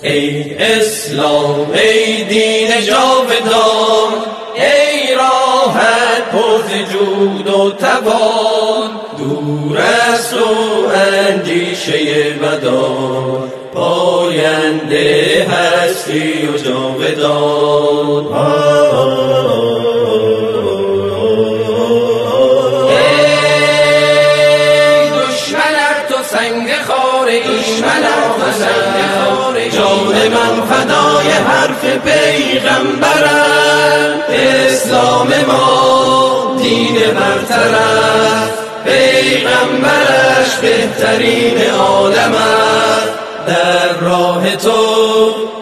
ای اسلام ای دین جاودان، ای راحت پر ز جود و توان، دور است و اندیشه بدان، پاینده هستی و جاودان. ای دشمنر تو سنگ خاره، دشمنر تو سنگ خاره، جان من فدای حرف پیغمبرم. اسلام ما دین برتر است، پیغمبرش بهترین عالم است. در راه تو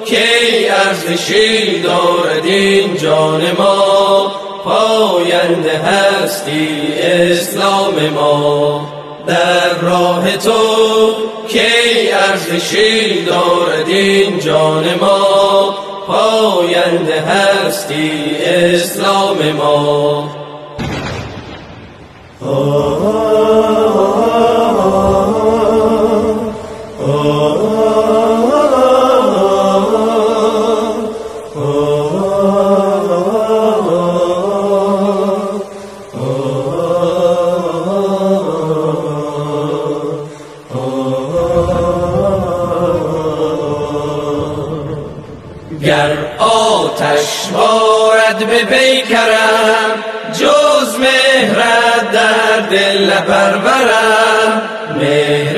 کی ارزشی دارد این جان ما، پاینده هستی اسلام ما. در راه تو کی ارزشی دارد این جان ما، پاینده هستی اسلام ما. گر آتش بارد به پیکرم، جز مهرت در دل نپرورم. مهر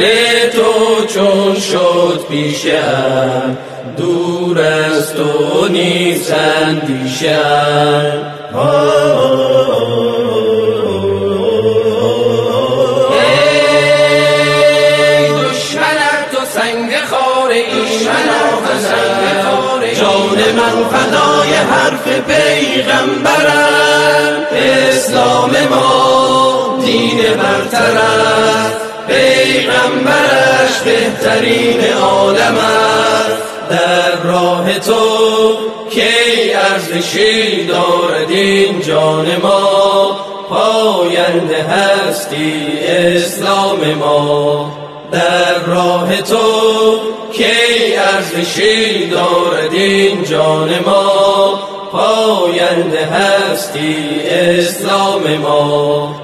تو چون شد پیشم، دور از تو نیست اندیشم. ای دشمنر تو سنگ خاره، دشمنر تو سنگ خاره، جان من فدای حرف پیغمبرم. اسلام ما دین برتر است، پیغمبرش بهترین عالم است. در راه تو کی ارزشی دارد این جان ما، پاینده هستی اسلام ما. در راه تو کی ارزشی دارد این جان ما، پاینده هستی اسلام ما.